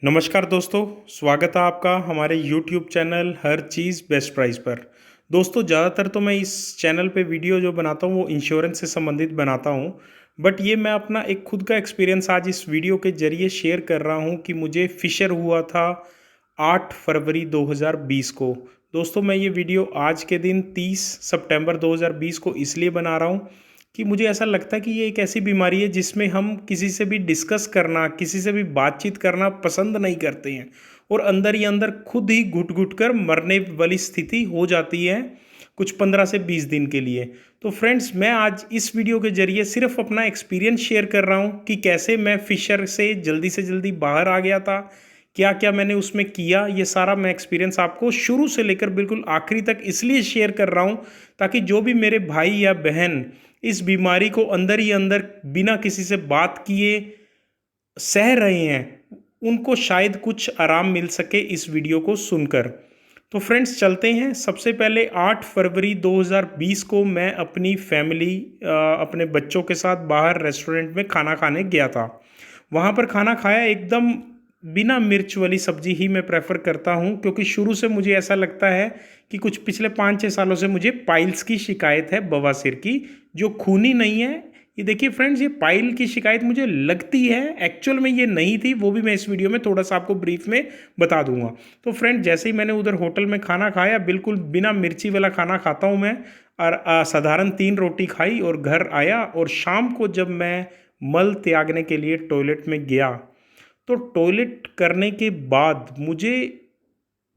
नमस्कार दोस्तों, स्वागत है आपका हमारे YouTube चैनल हर चीज़ बेस्ट प्राइस पर। दोस्तों, ज़्यादातर तो मैं इस चैनल पे वीडियो जो बनाता हूँ वो इंश्योरेंस से संबंधित बनाता हूँ। बट ये मैं अपना एक खुद का एक्सपीरियंस आज इस वीडियो के ज़रिए शेयर कर रहा हूँ कि मुझे फिशर हुआ था 8 फरवरी 2020 को। दोस्तों, मैं ये वीडियो आज के दिन 30 सितंबर 2020 को इसलिए बना रहा हूँ कि मुझे ऐसा लगता है कि ये एक ऐसी बीमारी है जिसमें हम किसी से भी डिस्कस करना, किसी से भी बातचीत करना पसंद नहीं करते हैं और अंदर ही अंदर खुद ही घुट घुट कर मरने वाली स्थिति हो जाती है कुछ 15 से 20 दिन के लिए। तो फ्रेंड्स, मैं आज इस वीडियो के जरिए सिर्फ अपना एक्सपीरियंस शेयर कर रहा हूँ कि कैसे मैं फिशर से जल्दी बाहर आ गया था, क्या क्या मैंने उसमें किया। ये सारा मैं एक्सपीरियंस आपको शुरू से लेकर बिल्कुल आखिरी तक इसलिए शेयर कर रहा हूँ ताकि जो भी मेरे भाई या बहन इस बीमारी को अंदर ही अंदर बिना किसी से बात किए सह रहे हैं, उनको शायद कुछ आराम मिल सके इस वीडियो को सुनकर। तो फ्रेंड्स, चलते हैं। सबसे पहले 8 फरवरी 2020 को मैं अपनी फैमिली अपने बच्चों के साथ बाहर रेस्टोरेंट में खाना खाने गया था। वहाँ पर खाना खाया, एकदम बिना मिर्च वाली सब्जी ही मैं प्रेफर करता हूँ क्योंकि शुरू से मुझे ऐसा लगता है कि कुछ पिछले 5-6 सालों से मुझे पाइल्स की शिकायत है, बवासीर की, जो खूनी नहीं है। ये देखिए फ्रेंड्स, ये पाइल की शिकायत मुझे लगती है, एक्चुअल में ये नहीं थी, वो भी मैं इस वीडियो में थोड़ा सा आपको ब्रीफ में बता दूंगा। तो फ्रेंड, जैसे ही मैंने उधर होटल में खाना खाया, बिल्कुल बिना मिर्ची वाला खाना खाता हूँ मैं, और साधारण 3 रोटी खाई और घर आया। और शाम को जब मैं मल त्यागने के लिए टॉयलेट में गया तो टॉयलेट करने के बाद मुझे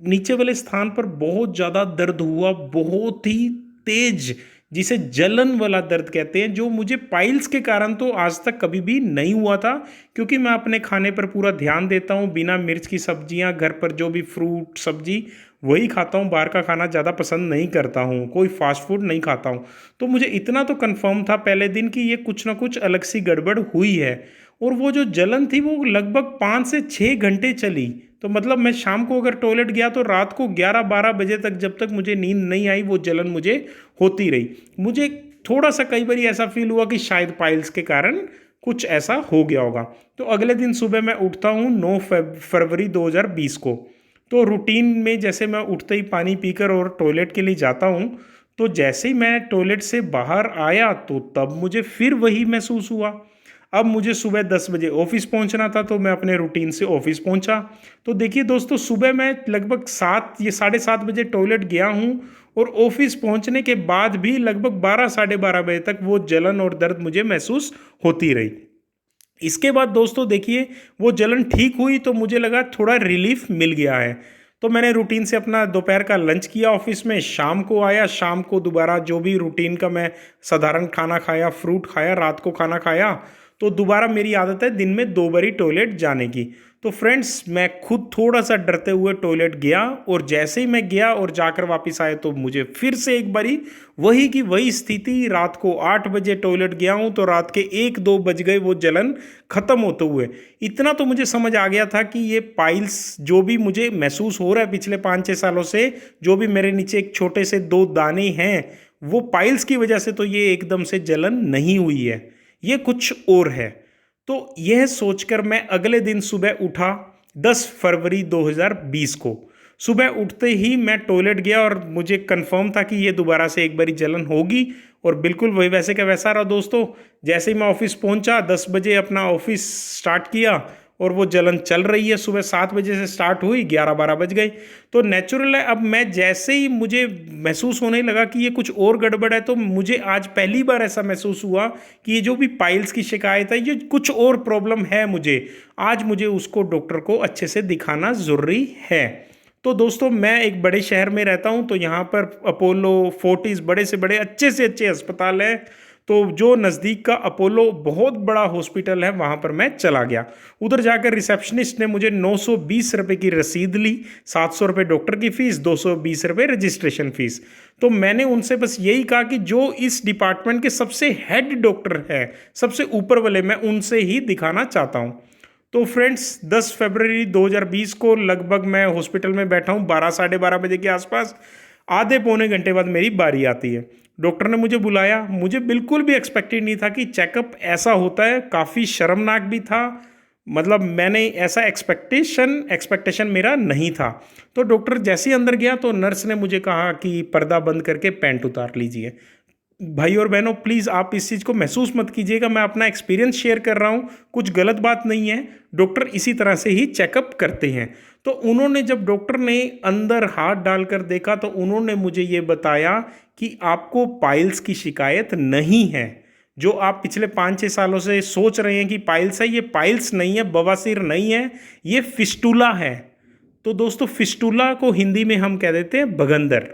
नीचे वाले स्थान पर बहुत ज़्यादा दर्द हुआ, बहुत ही तेज, जिसे जलन वाला दर्द कहते हैं, जो मुझे पाइल्स के कारण तो आज तक कभी भी नहीं हुआ था क्योंकि मैं अपने खाने पर पूरा ध्यान देता हूँ। बिना मिर्च की सब्जियाँ, घर पर जो भी फ्रूट सब्जी वही खाता हूँ, बाहर का खाना ज़्यादा पसंद नहीं करता हूँ, कोई फास्ट फूड नहीं खाता हूँ। तो मुझे इतना तो कंफर्म था पहले दिन कि ये कुछ ना कुछ अलग सी गड़बड़ हुई है। और वो जो जलन थी वो लगभग 5 से 6 घंटे चली। तो मतलब मैं शाम को अगर टॉयलेट गया तो रात को 11-12 बजे तक, जब तक मुझे नींद नहीं आई, वो जलन मुझे होती रही। मुझे थोड़ा सा कई बार ऐसा फील हुआ कि शायद पाइल्स के कारण कुछ ऐसा हो गया होगा। तो अगले दिन सुबह मैं उठता हूँ 9 फरवरी 2020 को। तो रूटीन में जैसे मैं उठते ही पानी पीकर और टॉयलेट के लिए जाता हूँ, तो जैसे ही मैं टॉयलेट से बाहर आया तो तब मुझे फिर वही महसूस हुआ। अब मुझे सुबह 10 बजे ऑफिस पहुंचना था, तो मैं अपने रूटीन से ऑफिस पहुंचा। तो देखिए दोस्तों, सुबह मैं लगभग 7 या 7:30 बजे टॉयलेट गया हूं और ऑफिस पहुंचने के बाद भी लगभग 12-12:30 बजे तक वो जलन और दर्द मुझे महसूस होती रही। इसके बाद दोस्तों देखिए, वो जलन ठीक हुई तो मुझे लगा थोड़ा रिलीफ मिल गया है। तो मैंने रूटीन से अपना दोपहर का लंच किया ऑफिस में, शाम को आया, शाम को दोबारा जो भी रूटीन का मैं साधारण खाना खाया, फ्रूट खाया, रात को खाना खाया। तो दोबारा मेरी आदत है दिन में 2 बारी टॉयलेट जाने की। तो फ्रेंड्स, मैं खुद थोड़ा सा डरते हुए टॉयलेट गया और जैसे ही मैं गया और जाकर वापस आया तो मुझे फिर से एक बारी वही की वही स्थिति। रात को 8 बजे टॉयलेट गया हूँ तो रात के 1-2 बज गए वो जलन खत्म होते हुए। इतना तो मुझे समझ आ गया था कि ये पाइल्स जो भी मुझे महसूस हो रहा है पिछले 5-6 सालों से, जो भी मेरे नीचे एक छोटे से 2 दाने हैं, वो पाइल्स की वजह से तो ये एकदम से जलन नहीं हुई है, ये कुछ और है। तो यह सोचकर मैं अगले दिन सुबह उठा 10 फरवरी 2020 को। सुबह उठते ही मैं टॉयलेट गया और मुझे कंफर्म था कि ये दोबारा से एक बारी जलन होगी, और बिल्कुल वही वैसे का वैसा रहा दोस्तों। जैसे ही मैं ऑफिस पहुंचा, 10 बजे अपना ऑफिस स्टार्ट किया और वो जलन चल रही है। सुबह 7 बजे से स्टार्ट हुई, 11-12 बज गए। तो नेचुरल है, अब मैं जैसे ही मुझे महसूस होने लगा कि ये कुछ और गड़बड़ है, तो मुझे आज पहली बार ऐसा महसूस हुआ कि ये जो भी पाइल्स की शिकायत है, ये कुछ और प्रॉब्लम है मुझे। आज मुझे उसको डॉक्टर को अच्छे से दिखाना ज़रूरी है। तो दोस्तों, मैं एक बड़े शहर में रहता हूँ, तो यहाँ पर अपोलो, फोर्टिस, बड़े से बड़े अच्छे से अच्छे अस्पताल हैं। तो जो नज़दीक का अपोलो बहुत बड़ा हॉस्पिटल है, वहाँ पर मैं चला गया। उधर जाकर रिसेप्शनिस्ट ने मुझे 920 रुपये की रसीद ली, 700 रुपये डॉक्टर की फ़ीस, 220 रुपये रजिस्ट्रेशन फ़ीस। तो मैंने उनसे बस यही कहा कि जो इस डिपार्टमेंट के सबसे हेड डॉक्टर है, सबसे ऊपर वाले, मैं उनसे ही दिखाना चाहता हूँ। तो फ्रेंड्स, 10 फरवरी 2020 को लगभग मैं हॉस्पिटल में बैठा हूँ 12-12:30 बजे के आसपास। आधे पौने घंटे बाद मेरी बारी आती है। डॉक्टर ने मुझे बुलाया। मुझे बिल्कुल भी एक्सपेक्टेड नहीं था कि चेकअप ऐसा होता है, काफ़ी शर्मनाक भी था। मतलब मैंने ऐसा एक्सपेक्टेशन मेरा नहीं था। तो डॉक्टर जैसे ही अंदर गया तो नर्स ने मुझे कहा कि पर्दा बंद करके पैंट उतार लीजिए। भाई और बहनों, प्लीज़ आप इस चीज़ को महसूस मत कीजिएगा, मैं अपना एक्सपीरियंस शेयर कर रहा हूँ, कुछ गलत बात नहीं है। डॉक्टर इसी तरह से ही चेकअप करते हैं। तो उन्होंने, जब डॉक्टर ने अंदर हाथ डालकर देखा तो उन्होंने मुझे ये बताया कि आपको पाइल्स की शिकायत नहीं है। जो आप पिछले 5-6 सालों से सोच रहे हैं कि पाइल्स है, ये पाइल्स नहीं है, बवासीर नहीं है, ये फिस्टुला है। तो दोस्तों, फिस्टुला को हिंदी में हम कह देते हैं बगंदर।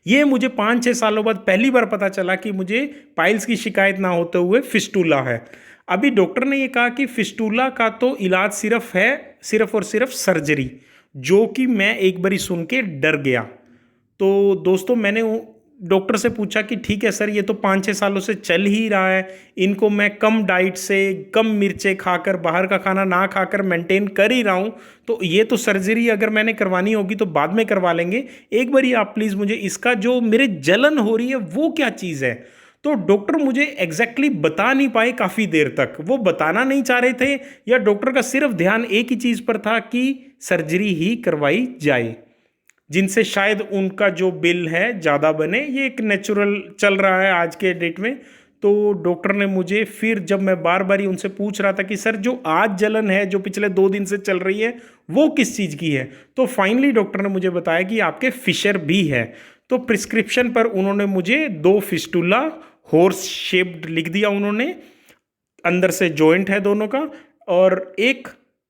ये मुझे 5-6 सालों बाद पहली बार पता चला कि मुझे पाइल्स की शिकायत ना होते हुए फिस्टुला है। अभी डॉक्टर ने ये कहा कि फिस्टुला का तो इलाज सिर्फ और सिर्फ सर्जरी, जो कि मैं एक बारी सुन के डर गया। तो दोस्तों, मैंने डॉक्टर से पूछा कि ठीक है सर, ये तो 5-6 सालों से चल ही रहा है, इनको मैं कम डाइट से, कम मिर्चें खाकर, बाहर का खाना ना खाकर मेंटेन कर ही रहा हूँ, तो ये तो सर्जरी अगर मैंने करवानी होगी तो बाद में करवा लेंगे। एक बारी आप प्लीज़ मुझे इसका, जो मेरे जलन हो रही है वो क्या चीज़ है। तो डॉक्टर मुझे एग्जैक्टली बता नहीं पाए काफ़ी देर तक, वो बताना नहीं चाह रहे थे, या डॉक्टर का सिर्फ ध्यान एक ही चीज़ पर था कि सर्जरी ही करवाई जाए, जिनसे शायद उनका जो बिल है ज़्यादा बने। ये एक नेचुरल चल रहा है आज के डेट में। तो डॉक्टर ने मुझे फिर, जब मैं बार बार ही उनसे पूछ रहा था कि सर जो आज जलन है जो पिछले 2 दिन से चल रही है वो किस चीज़ की है, तो फाइनली डॉक्टर ने मुझे बताया कि आपके फिशर भी है। तो प्रिस्क्रिप्शन पर उन्होंने मुझे 2 फिस्टुला हॉर्स शेप्ड लिख दिया उन्होंने, अंदर से जॉइंट है दोनों का, और एक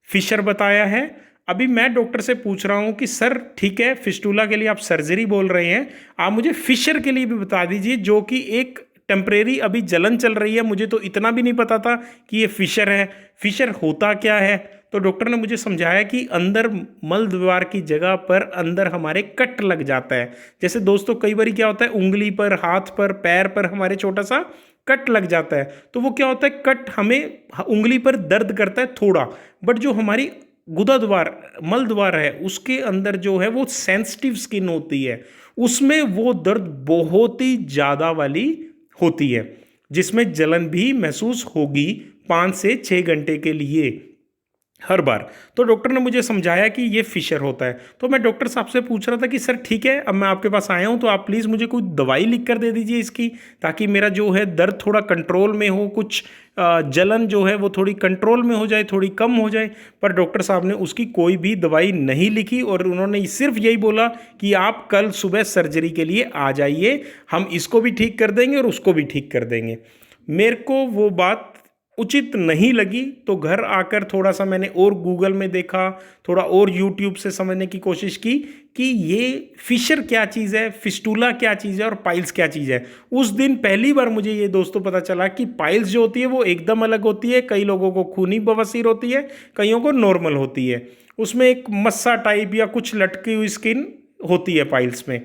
फिशर बताया है। अभी मैं डॉक्टर से पूछ रहा हूँ कि सर ठीक है, फिस्टुला के लिए आप सर्जरी बोल रहे हैं, आप मुझे फिशर के लिए भी बता दीजिए, जो कि एक टेम्परेरी अभी जलन चल रही है। मुझे तो इतना भी नहीं पता था कि ये फिशर है। फिशर होता क्या है? तो डॉक्टर ने मुझे समझाया कि अंदर मल द्वार की जगह पर अंदर हमारे कट लग जाता है। जैसे दोस्तों, कई बार क्या होता है, उंगली पर, हाथ पर, पैर पर हमारे छोटा सा कट लग जाता है। तो वो क्या होता है, कट हमें उंगली पर दर्द करता है थोड़ा, बट जो हमारी गुदा द्वार, मल द्वार है, उसके अंदर जो है वो सेंसिटिव स्किन होती है, उसमें वो दर्द बहुत ही ज़्यादा वाली होती है, जिसमें जलन भी महसूस होगी 5 से 6 घंटे के लिए हर बार। तो डॉक्टर ने मुझे समझाया कि ये फिशर होता है। तो मैं डॉक्टर साहब से पूछ रहा था कि सर ठीक है, अब मैं आपके पास आया हूँ, तो आप प्लीज़ मुझे कोई दवाई लिख कर दे दीजिए इसकी, ताकि मेरा जो है दर्द थोड़ा कंट्रोल में हो, कुछ जलन जो है वो थोड़ी कंट्रोल में हो जाए, थोड़ी कम हो जाए। पर डॉक्टर साहब ने उसकी कोई भी दवाई नहीं लिखी, और उन्होंने सिर्फ यही बोला कि आप कल सुबह सर्जरी के लिए आ जाइए, हम इसको भी ठीक कर देंगे और उसको भी ठीक कर देंगे। मेरे को वो बात उचित नहीं लगी, तो घर आकर थोड़ा सा मैंने और गूगल में देखा, थोड़ा और यूट्यूब से समझने की कोशिश की कि ये फिशर क्या चीज़ है, फिस्टुला क्या चीज़ है और पाइल्स क्या चीज़ है। उस दिन पहली बार मुझे ये दोस्तों पता चला कि पाइल्स जो होती है वो एकदम अलग होती है। कई लोगों को खूनी बवासीर होती है, कईयों को नॉर्मल होती है, उसमें एक मस्सा टाइप या कुछ लटकी हुई स्किन होती है पाइल्स में।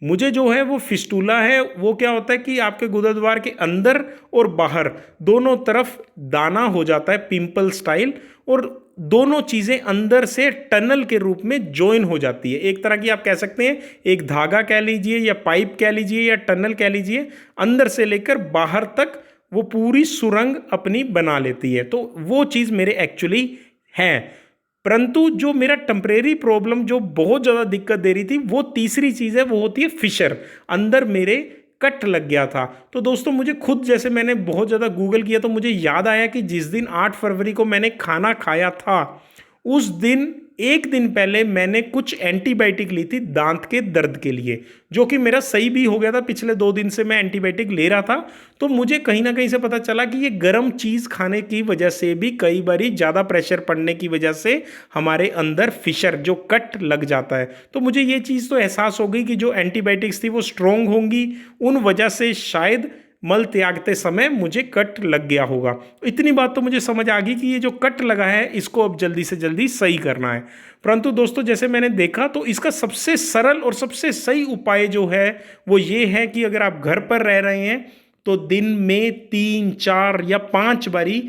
मुझे जो है वो फिस्टुला है। वो क्या होता है कि आपके गुदद्वार के अंदर और बाहर दोनों तरफ दाना हो जाता है, पिंपल स्टाइल, और दोनों चीज़ें अंदर से टनल के रूप में ज्वाइन हो जाती है। एक तरह की आप कह सकते हैं, एक धागा कह लीजिए या पाइप कह लीजिए या टनल कह लीजिए, अंदर से लेकर बाहर तक वो पूरी सुरंग अपनी बना लेती है। तो वो चीज़ मेरे एक्चुअली है। परंतु जो मेरा टेम्परेरी प्रॉब्लम जो बहुत ज़्यादा दिक्कत दे रही थी, वो तीसरी चीज़ है, वो होती है फिशर। अंदर मेरे कट लग गया था। तो दोस्तों, मुझे खुद, जैसे मैंने बहुत ज़्यादा गूगल किया तो मुझे याद आया कि जिस दिन 8 फरवरी को मैंने खाना खाया था, उस दिन एक दिन पहले मैंने कुछ एंटीबायोटिक ली थी दांत के दर्द के लिए, जो कि मेरा सही भी हो गया था। पिछले 2 दिन से मैं एंटीबायोटिक ले रहा था। तो मुझे कहीं ना कहीं से पता चला कि ये गर्म चीज़ खाने की वजह से भी, कई बारी ज़्यादा प्रेशर पड़ने की वजह से हमारे अंदर फिशर, जो कट लग जाता है। तो मुझे ये चीज़ तो एहसास हो गई कि जो एंटीबायोटिक्स थी वो स्ट्रॉन्ग होंगी, उन वजह से शायद मल त्यागते समय मुझे कट लग गया होगा। इतनी बात तो मुझे समझ आ गई कि ये जो कट लगा है इसको अब जल्दी से जल्दी सही करना है। परंतु दोस्तों, जैसे मैंने देखा तो इसका सबसे सरल और सबसे सही उपाय जो है वो ये है कि अगर आप घर पर रह रहे हैं तो दिन में 3, 4 या 5 बारी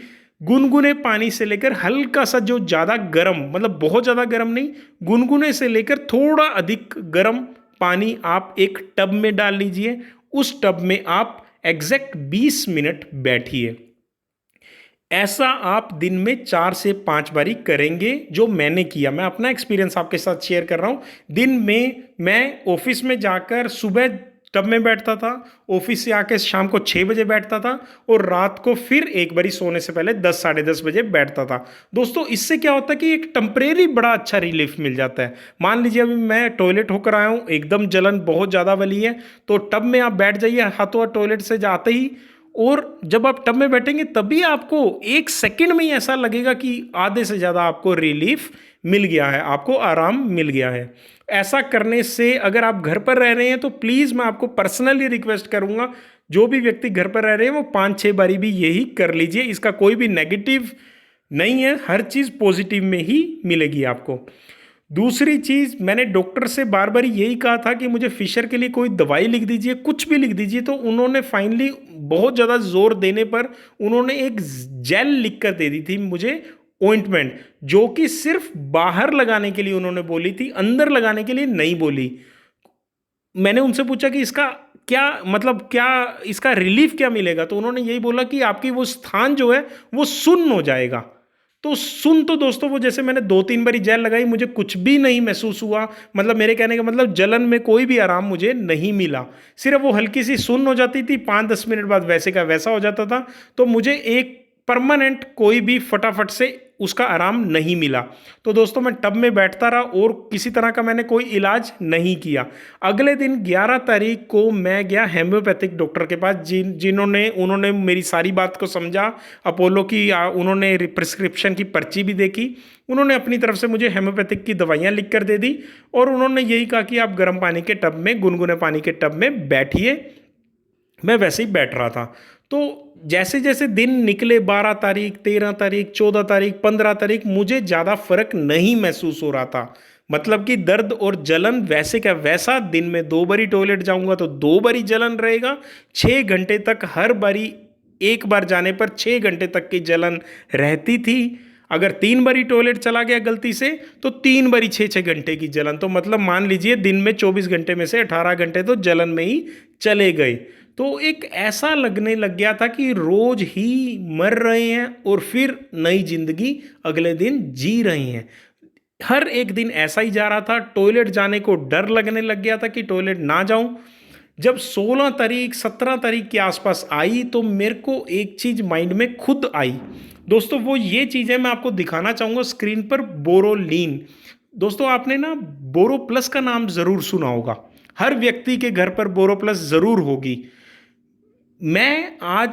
गुनगुने पानी से लेकर हल्का सा, जो ज़्यादा गर्म, मतलब बहुत ज़्यादा गर्म नहीं, गुनगुने से लेकर थोड़ा अधिक गर्म पानी आप एक टब में डाल लीजिए। उस टब में आप एग्जैक्ट 20 मिनट बैठिए। ऐसा आप दिन में 4 से 5 बारी करेंगे, जो मैंने किया। मैं अपना एक्सपीरियंस आपके साथ शेयर कर रहा हूँ। दिन में मैं ऑफिस में जाकर सुबह टब में बैठता था, ऑफिस से आके शाम को 6 बजे बैठता था, और रात को फिर एक बारी सोने से पहले 10 साढ़े 10 बजे बैठता था। दोस्तों इससे क्या होता है कि एक टेम्परेरी बड़ा अच्छा रिलीफ मिल जाता है। मान लीजिए अभी मैं टॉयलेट होकर आया हूँ, एकदम जलन बहुत ज़्यादा वाली है, तो टब में आप बैठ जाइए हाथों हाथ टॉयलेट से जाते ही, और जब आप टब में बैठेंगे तभी आपको 1 सेकंड में ही ऐसा लगेगा कि आधे से ज़्यादा आपको रिलीफ मिल गया है, आपको आराम मिल गया है। ऐसा करने से अगर आप घर पर रह रहे हैं तो प्लीज़ मैं आपको पर्सनली रिक्वेस्ट करूंगा, जो भी व्यक्ति घर पर रह रहे हैं वो 5 6 बारी भी यही कर लीजिए। इसका कोई भी नेगेटिव नहीं है, हर चीज़ पॉजिटिव में ही मिलेगी आपको। दूसरी चीज़, मैंने डॉक्टर से बार बार यही कहा था कि मुझे फिशर के लिए कोई दवाई लिख दीजिए, कुछ भी लिख दीजिए, तो उन्होंने फाइनली बहुत ज़्यादा जोर देने पर उन्होंने एक जेल लिख कर दे दी थी मुझे, ऑइंटमेंट, जो कि सिर्फ बाहर लगाने के लिए उन्होंने बोली थी, अंदर लगाने के लिए नहीं बोली। मैंने उनसे पूछा कि इसका क्या मतलब, क्या इसका रिलीफ क्या मिलेगा, तो उन्होंने यही बोला कि आपकी वो स्थान जो है वो सुन्न हो जाएगा। तो सुन, तो दोस्तों वो जैसे मैंने 2 3 बारी जेल लगाई, मुझे कुछ भी नहीं महसूस हुआ। मतलब मेरे कहने का मतलब जलन में कोई भी आराम मुझे नहीं मिला, सिर्फ वो हल्की सी सुन्न हो जाती थी, 5 10 मिनट बाद वैसे का वैसा हो जाता था। तो मुझे एक परमानेंट कोई भी फटाफट से उसका आराम नहीं मिला। तो दोस्तों मैं टब में बैठता रहा और किसी तरह का मैंने कोई इलाज नहीं किया। अगले दिन 11 तारीख को मैं गया हेम्योपैथिक डॉक्टर के पास, जिन्होंने उन्होंने मेरी सारी बात को समझा। अपोलो की उन्होंने प्रिस्क्रिप्शन की पर्ची भी देखी, उन्होंने अपनी तरफ से मुझे हेम्योपैथिक की दवाइयाँ लिख कर दे दी, और उन्होंने यही कहा कि आप गर्म पानी के टब में, गुनगुने पानी के टब में बैठिए। मैं वैसे ही बैठ रहा था। तो जैसे जैसे दिन निकले, 12 तारीख, 13 तारीख, 14 तारीख, 15 तारीख, मुझे ज़्यादा फर्क नहीं महसूस हो रहा था। मतलब कि दर्द और जलन वैसे का वैसा, दिन में 2 बारी टॉयलेट जाऊंगा तो 2 बारी जलन रहेगा, 6 घंटे तक हर बारी, एक बार जाने पर 6 घंटे तक की जलन रहती थी। अगर 3 बारी टॉयलेट चला गया गलती से तो 3 बारी 6 6 घंटे की जलन। तो मतलब मान लीजिए दिन में 24 घंटे में से 18 घंटे तो जलन में ही चले गए। तो एक ऐसा लगने लग गया था कि रोज ही मर रहे हैं और फिर नई जिंदगी अगले दिन जी रहे हैं। हर एक दिन ऐसा ही जा रहा था, टॉयलेट जाने को डर लगने लग गया था कि टॉयलेट ना जाऊं। जब 16 तारीख 17 तारीख के आसपास आई तो मेरे को एक चीज माइंड में खुद आई। दोस्तों वो ये चीज़ है, मैं आपको दिखाना चाहूंगा स्क्रीन पर, बोरोलीन। दोस्तों आपने ना बोरो प्लस का नाम जरूर सुना होगा, हर व्यक्ति के घर पर बोरो प्लस जरूर होगी। मैं आज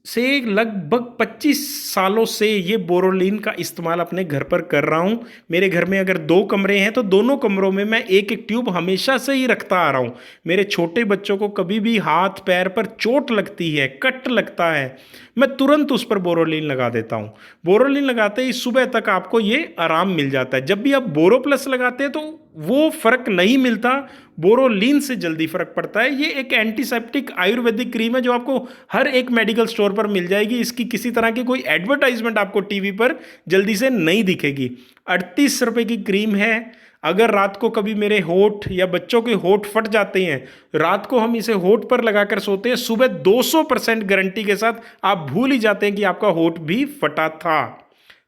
से लगभग 25 सालों से ये बोरोलीन का इस्तेमाल अपने घर पर कर रहा हूँ। मेरे घर में अगर 2 कमरे हैं तो दोनों कमरों में मैं एक एक ट्यूब हमेशा से ही रखता आ रहा हूँ। मेरे छोटे बच्चों को कभी भी हाथ पैर पर चोट लगती है, कट लगता है, मैं तुरंत उस पर बोरोलीन लगा देता हूँ। बोरोलीन लगाते ही सुबह तक आपको ये आराम मिल जाता है। जब भी आप बोरो प्लस लगाते हैं तो वो फर्क नहीं मिलता, बोरोलीन से जल्दी फर्क पड़ता है। ये एक एंटीसेप्टिक आयुर्वेदिक क्रीम है जो आपको हर एक मेडिकल स्टोर पर मिल जाएगी। इसकी किसी तरह की कोई एडवर्टाइजमेंट आपको टीवी पर जल्दी से नहीं दिखेगी। 38 रुपए की क्रीम है। अगर रात को कभी मेरे होठ या बच्चों के होठ फट जाते हैं, रात को हम इसे होठ पर लगाकर सोते हैं, सुबह 200% गारंटी के साथ आप भूल ही जाते हैं कि आपका होठ भी फटा था।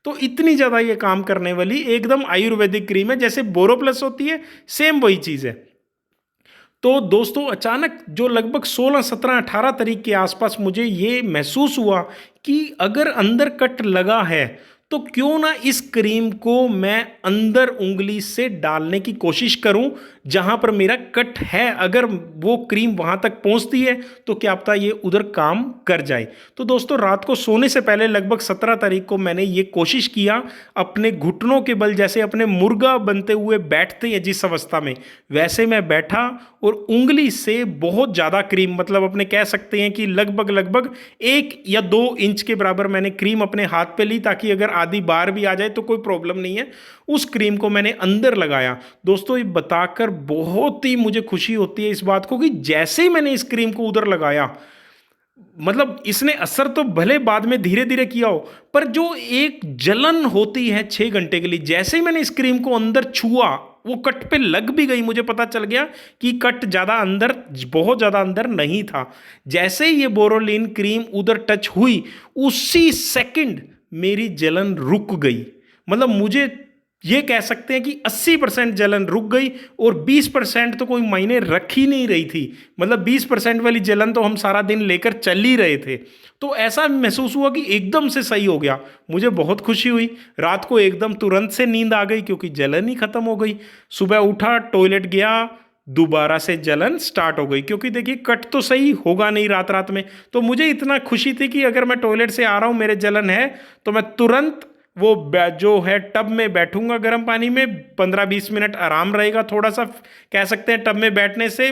तो इतनी ज़्यादा ये काम करने वाली एकदम आयुर्वेदिक क्रीम है। जैसे बोरोप्लस होती है, सेम वही चीज़ है। तो दोस्तों अचानक जो लगभग 16 17 18 तारीख के आसपास मुझे ये महसूस हुआ कि अगर अंदर कट लगा है तो क्यों ना इस क्रीम को मैं अंदर उंगली से डालने की कोशिश करूं, जहां पर मेरा कट है। अगर वो क्रीम वहां तक पहुंचती है तो क्या पता ये उधर काम कर जाए। तो दोस्तों रात को सोने से पहले लगभग 17 तारीख को मैंने ये कोशिश किया, अपने घुटनों के बल, जैसे अपने मुर्गा बनते हुए बैठते हैं जिस अवस्था में, वैसे मैं बैठा और उंगली से बहुत ज़्यादा क्रीम, मतलब अपने कह सकते हैं कि लगभग लगभग 1 या 2 इंच के बराबर मैंने क्रीम अपने हाथ पे ली, ताकि अगर आधी बार भी आ जाए तो कोई प्रॉब्लम नहीं है। उस क्रीम को मैंने अंदर लगाया। दोस्तों ये बताकर बहुत ही मुझे खुशी होती है इस बात को कि जैसे ही मैंने इस क्रीम को उधर लगाया, मतलब इसने असर तो भले बाद में धीरे धीरे किया हो, पर जो एक जलन होती है 6 घंटे के लिए, जैसे ही मैंने इस क्रीम को अंदर छुआ, वो कट पे लग भी गई, मुझे पता चल गया कि कट ज़्यादा अंदर, बहुत ज़्यादा अंदर नहीं था। जैसे ही ये बोरोलिन क्रीम उधर टच हुई, उसी सेकंड मेरी जलन रुक गई। मतलब मुझे ये कह सकते हैं कि 80% जलन रुक गई, और 20% तो कोई मायने रख ही नहीं रही थी। मतलब 20% वाली जलन तो हम सारा दिन लेकर चल ही रहे थे। तो ऐसा महसूस हुआ कि एकदम से सही हो गया। मुझे बहुत खुशी हुई। रात को एकदम तुरंत से नींद आ गई क्योंकि जलन ही खत्म हो गई। सुबह उठा, टॉयलेट गया, दोबारा से जलन स्टार्ट हो गई, क्योंकि देखिए कट तो सही होगा नहीं रात रात में। तो मुझे इतना खुशी थी कि अगर मैं टॉयलेट से आ रहा हूँ, मेरे जलन है, तो मैं तुरंत वो जो है टब में बैठूंगा गर्म पानी में, 15-20 मिनट आराम रहेगा। थोड़ा सा कह सकते हैं टब में बैठने से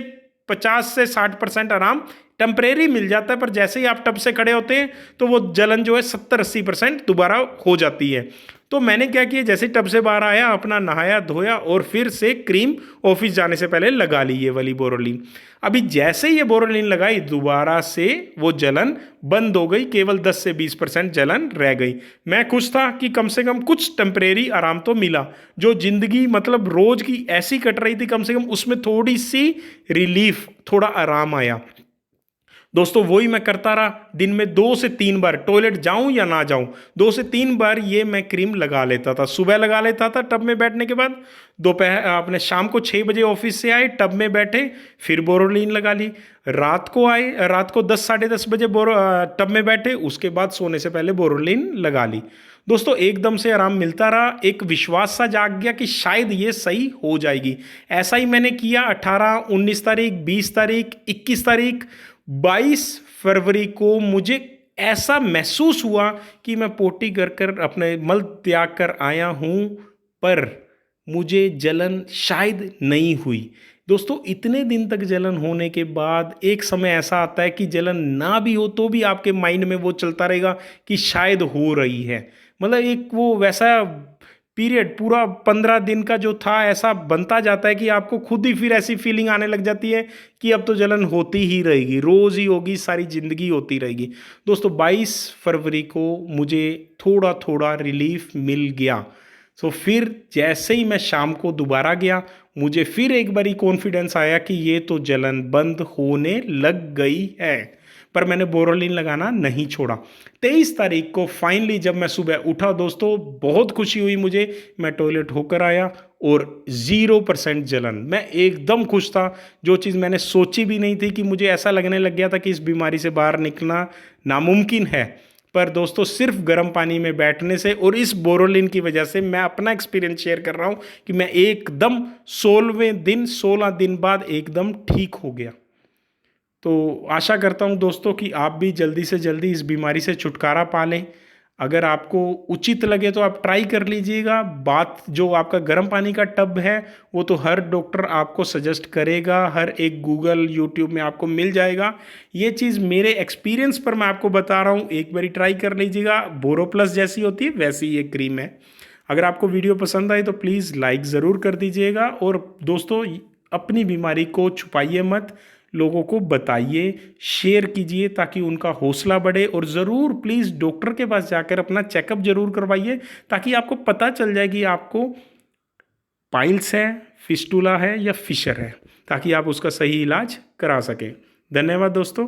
50 से 60% आराम टेम्परेरी मिल जाता है, पर जैसे ही आप टब से खड़े होते हैं तो वो जलन जो है 70-80% दोबारा हो जाती है। तो मैंने क्या किया, जैसे टब से बाहर आया, अपना नहाया धोया और फिर से क्रीम ऑफिस जाने से पहले लगा ली ये वाली बोरोलिन। अभी जैसे ही ये बोरोलिन लगाई, दोबारा से वो जलन बंद हो गई, केवल 10 से 20% जलन रह गई। मैं खुश था कि कम से कम कुछ टेम्परेरी आराम तो मिला। जो जिंदगी मतलब रोज की ऐसी कट रही थी, कम से कम उसमें थोड़ी सी रिलीफ, थोड़ा आराम आया। दोस्तों वही मैं करता रहा, दिन में 2 से 3 बार, टॉयलेट जाऊं या ना जाऊं, 2 से 3 बार ये मैं क्रीम लगा लेता था। सुबह लगा लेता था टब में बैठने के बाद, दोपहर अपने शाम को 6 बजे ऑफिस से आए, टब में बैठे, फिर बोरोलिन लगा ली। रात को आए, रात को 10-10:30 बजे टब में बैठे, उसके बाद सोने से पहले बोरोलिन लगा ली। दोस्तों एकदम से आराम मिलता रहा, एक विश्वास सा जाग गया कि शायद ये सही हो जाएगी। ऐसा ही मैंने किया। 18, 19 तारीख, 20 तारीख, 21 तारीख, 22 फरवरी को मुझे ऐसा महसूस हुआ कि मैं पोटी कर कर अपने मल त्याग कर आया हूँ, पर मुझे जलन शायद नहीं हुई। दोस्तों इतने दिन तक जलन होने के बाद एक समय ऐसा आता है कि जलन ना भी हो तो भी आपके माइंड में वो चलता रहेगा कि शायद हो रही है। मतलब एक वो वैसा पीरियड पूरा 15 दिन का जो था, ऐसा बनता जाता है कि आपको खुद ही फिर ऐसी फीलिंग आने लग जाती है कि अब तो जलन होती ही रहेगी, रोज़ ही होगी, सारी ज़िंदगी होती रहेगी। दोस्तों 22 फरवरी को मुझे थोड़ा थोड़ा रिलीफ मिल गया। तो फिर जैसे ही मैं शाम को दोबारा गया, मुझे फिर एक बारी कॉन्फिडेंस आया कि ये तो जलन बंद होने लग गई है। पर मैंने बोरोलिन लगाना नहीं छोड़ा। 23 तारीख को फाइनली जब मैं सुबह उठा दोस्तों, बहुत खुशी हुई मुझे। मैं टॉयलेट होकर आया और 0% जलन, मैं एकदम खुश था। जो चीज़ मैंने सोची भी नहीं थी, कि मुझे ऐसा लगने लग गया था कि इस बीमारी से बाहर निकलना नामुमकिन है। पर दोस्तों सिर्फ गर्म पानी में बैठने से और इस बोरोलिन की वजह से, मैं अपना एक्सपीरियंस शेयर कर रहा हूँ कि मैं एकदम 16वें दिन, 16 दिन बाद एकदम ठीक हो गया। तो आशा करता हूं दोस्तों कि आप भी जल्दी से जल्दी इस बीमारी से छुटकारा पा लें। अगर आपको उचित लगे तो आप ट्राई कर लीजिएगा। बात जो आपका गर्म पानी का टब है, वो तो हर डॉक्टर आपको सजेस्ट करेगा, हर एक गूगल यूट्यूब में आपको मिल जाएगा। ये चीज़ मेरे एक्सपीरियंस पर मैं आपको बता रहा हूँ, एक बारी ट्राई कर लीजिएगा। बोरो प्लस जैसी होती है वैसी ये क्रीम है। अगर आपको वीडियो पसंद आई तो प्लीज़ लाइक ज़रूर कर दीजिएगा, और दोस्तों अपनी बीमारी को छुपाइए मत, लोगों को बताइए, शेयर कीजिए ताकि उनका हौसला बढ़े। और ज़रूर प्लीज़ डॉक्टर के पास जाकर अपना चेकअप ज़रूर करवाइए, ताकि आपको पता चल जाए कि आपको पाइल्स है, फिस्टुला है या फिशर है, ताकि आप उसका सही इलाज करा सकें। धन्यवाद दोस्तों।